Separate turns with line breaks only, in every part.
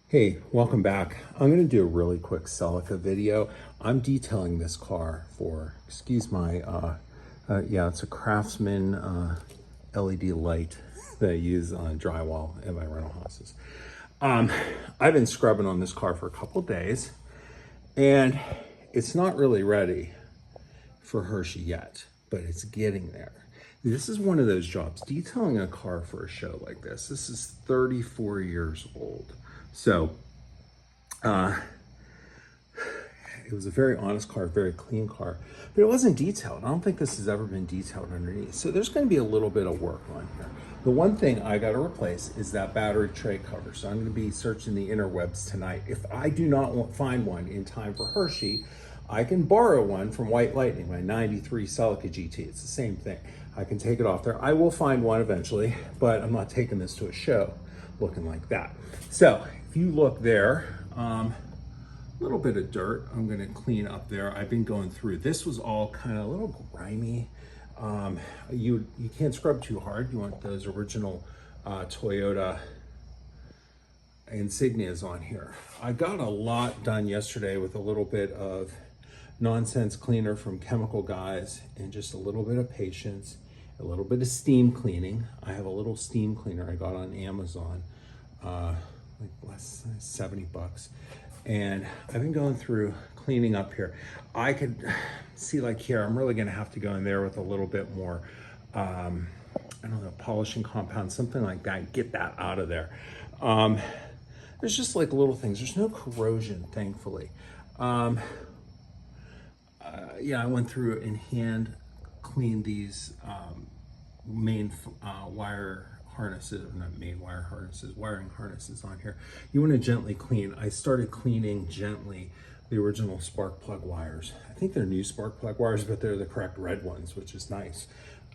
Hey, welcome back. I'm going to do a really quick Celica video. I'm detailing this car for, excuse my, yeah, it's a Craftsman LED light that I use on drywall in my rental houses. I've been scrubbing on this car for a couple days and it's not really ready for Hershey yet, but it's getting there. This is one of those jobs, detailing a car for a show like this. This is 34 years old. So it was a very honest car, very clean car, but it wasn't detailed. I don't think this has ever been detailed underneath. So there's going to be a little bit of work on here. The one thing I got to replace is that battery tray cover. So I'm going to be searching the interwebs tonight. If I do not find one in time for Hershey, I can borrow one from White Lightning, my 93 Celica GT. It's the same thing. I can take it off there. I will find one eventually, but I'm not taking this to a show looking like that. So if you look there, a little bit of dirt I'm going to clean up there. I've been going through. This was all kind of a little grimy. You can't scrub too hard. You want those original Toyota insignias on here. I got a lot done yesterday with a little bit of nonsense cleaner from Chemical Guys and just a little bit of patience, a little bit of steam cleaning. I have a little steam cleaner I got on Amazon, like less than 70 bucks. And I've been going through cleaning up here. I could see, like here, I'm really gonna have to go in there with a little bit more, I don't know, polishing compound, something like that, get that out of there. There's just like little things. There's no corrosion, thankfully. Yeah, I went through and hand cleaned these main wire harnesses, not main wire harnesses, wiring harnesses on here. You want to gently clean. I started cleaning gently the original spark plug wires. I think they're new spark plug wires, but they're the correct red ones, which is nice.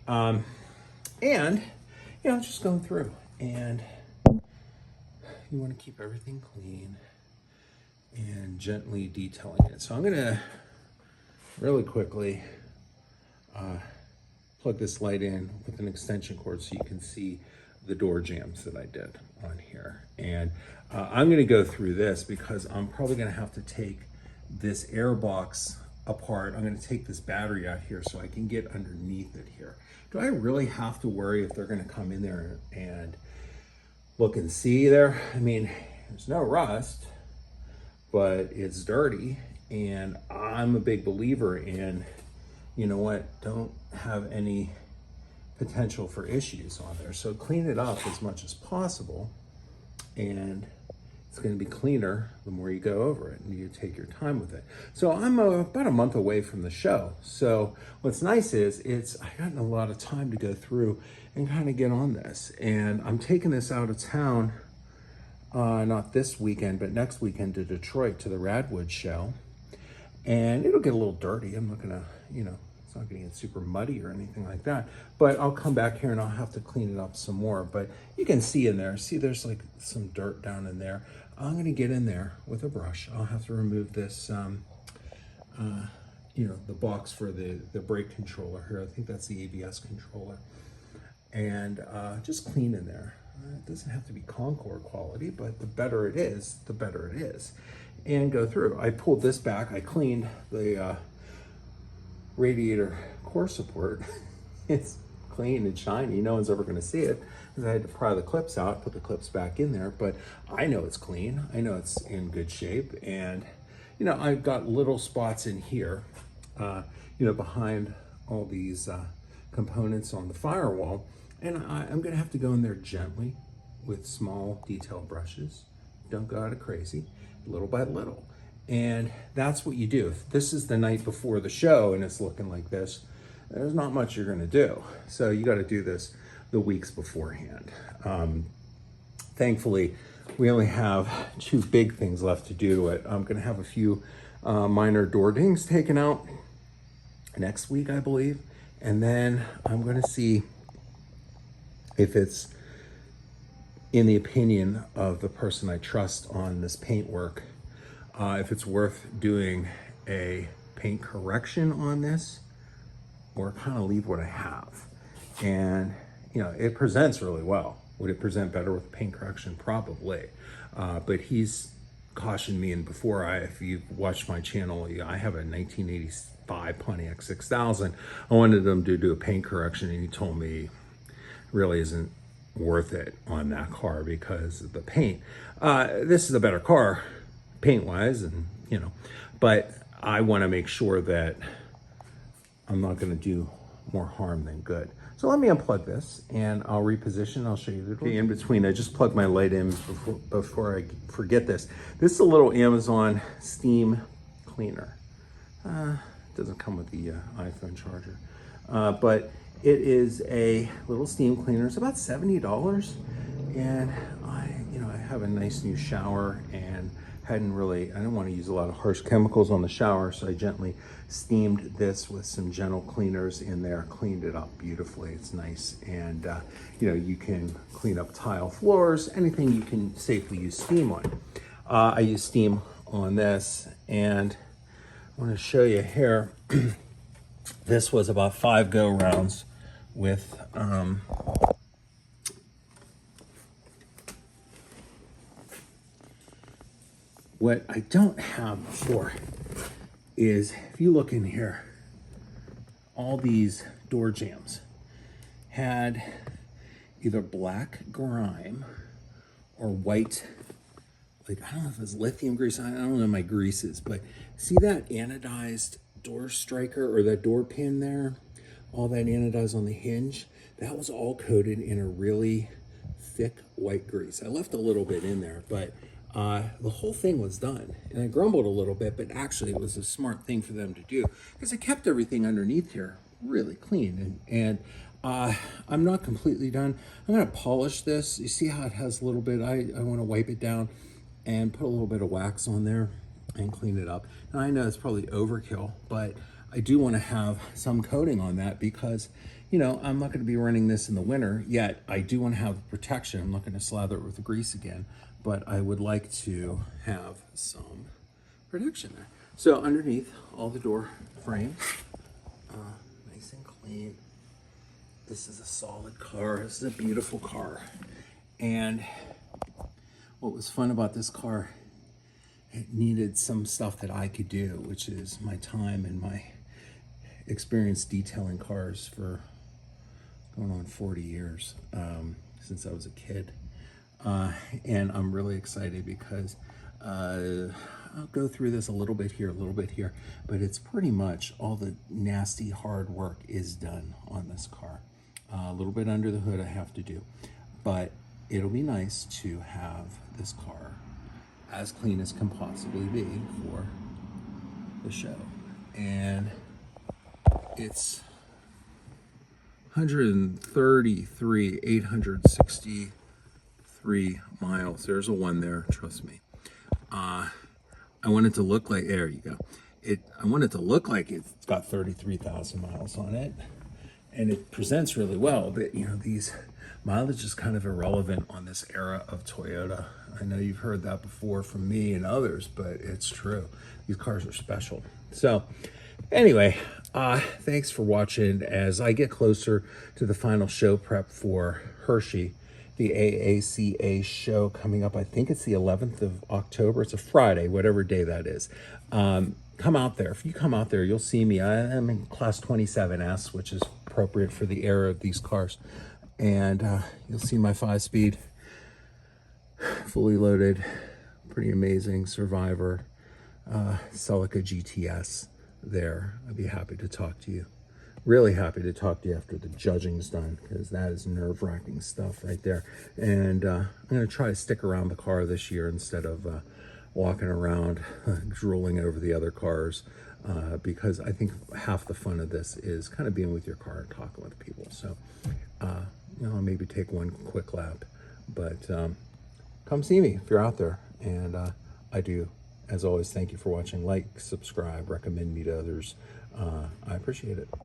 And, you know, just going through, and you want to keep everything clean and gently detailing it. So I'm going to really quickly plug this light in with an extension cord so you can see the door jams that I did on here. And I'm going to go through this because I'm probably going to have to take this air box apart. I'm going to take this battery out here so I can get underneath it here. Do I really have to worry if they're going to come in there and look and see there? I mean, there's no rust, but it's dirty. And I'm a big believer in, you know what, don't have any potential for issues on there. So clean it up as much as possible, and it's going to be cleaner the more you go over it and you take your time with it. So I'm about a month away from the show. So what's nice is I've gotten a lot of time to go through and kind of get on this. And I'm taking this out of town, not this weekend, but next weekend to Detroit to the Radwood show. And it'll get a little dirty. I'm not gonna, you know, it's not gonna get super muddy or anything like that, but I'll come back here and I'll have to clean it up some more. But you can see in there, see there's like some dirt down in there. I'm gonna get in there with a brush. I'll have to remove this, you know, the box for the brake controller here. I think that's the ABS controller. And just clean in there. It doesn't have to be Concord quality, but the better it is, the better it is. And go through. I pulled this back. I cleaned the radiator core support. It's clean and shiny. No one's ever going to see it because I had to pry the clips out, put the clips back in there. But I know it's clean. I know it's in good shape. And, you know, I've got little spots in here, you know, behind all these components on the firewall. And I'm going to have to go in there gently with small detail brushes. Don't go out of crazy. Little by little. And that's what you do. If this is the night before the show and it's looking like this, there's not much you're going to do. So you got to do this the weeks beforehand. Thankfully, we only have 2 big things left to do to it. I'm going to have a few minor door dings taken out next week, I believe. And then I'm going to see if it's, in the opinion of the person I trust on this paint work, if it's worth doing a paint correction on this or kind of leave what I have. And, you know, it presents really well Would it present better with paint correction? Probably. But he's cautioned me, and before if you've watched my channel, I have a 1985 Pontiac 6000. I wanted them to do a paint correction, and he told me really isn't worth it on that car because of the paint. This is a better car paint wise, and but I want to make sure that I'm not going to do more harm than good. So let me unplug this and I'll reposition. I'll show you the door. In between, I just plugged my light in before I forget this. This is a little Amazon steam cleaner. It doesn't come with the iPhone charger, but it is a little steam cleaner. It's about $70, and I have a nice new shower and I didn't want to use a lot of harsh chemicals on the shower, so I gently steamed this with some gentle cleaners in there, cleaned it up beautifully. It's nice, and you can clean up tile floors, anything you can safely use steam on. I use steam on this, and I want to show you here. This was about 5 go-rounds with what I don't have before is, if you look in here, all these door jambs had either black grime or white, I don't know if it's lithium grease, I don't know my greases, but see that anodized door striker or that door pin there? All that anodized on the hinge, that was all coated in a really thick white grease. I left a little bit in there, but the whole thing was done, and I grumbled a little bit, but actually it was a smart thing for them to do because it kept everything underneath here really clean. And I'm not completely done. I'm going to polish this. You see how it has a little bit? I want to wipe it down and put a little bit of wax on there and clean it up. Now I know it's probably overkill, but I do want to have some coating on that because I'm not going to be running this in the winter, yet I do want to have protection. I'm not going to slather it with the grease again, but I would like to have some protection there. So underneath all the door frames, nice and clean. This is a solid car. This is a beautiful car. And what was fun about this car, it needed some stuff that I could do, which is my time and my experience detailing cars for going on 40 years, since I was a kid. And I'm really excited because I'll go through this a little bit here, but it's pretty much all the nasty hard work is done on this car. A little bit under the hood I have to do, but it'll be nice to have this car as clean as can possibly be for the show. And it's 863 miles. There's a 1 there, trust me. I want it to look like, there you go. I want it to look like it's got 33,000 miles on it, and it presents really well, but these mileage is kind of irrelevant on this era of Toyota. I know you've heard that before from me and others, but it's true. These cars are special. So anyway, thanks for watching. As I get closer to the final show prep for Hershey, the AACA show coming up, I think it's the 11th of October. It's a Friday, whatever day that is. Come out there. If you come out there, you'll see me. I am in class 27S, which is appropriate for the era of these cars. And you'll see my 5-speed, fully loaded, pretty amazing Survivor Celica GT-S there. I'd be happy to talk to you. Really happy to talk to you after the judging's done, because that is nerve-wracking stuff right there. And I'm going to try to stick around the car this year instead of walking around drooling over the other cars, because I think half the fun of this is kind of being with your car and talking with people. So, I'll maybe take one quick lap, but come see me if you're out there. And I do, as always, thank you for watching. Like, subscribe, recommend me to others. I appreciate it.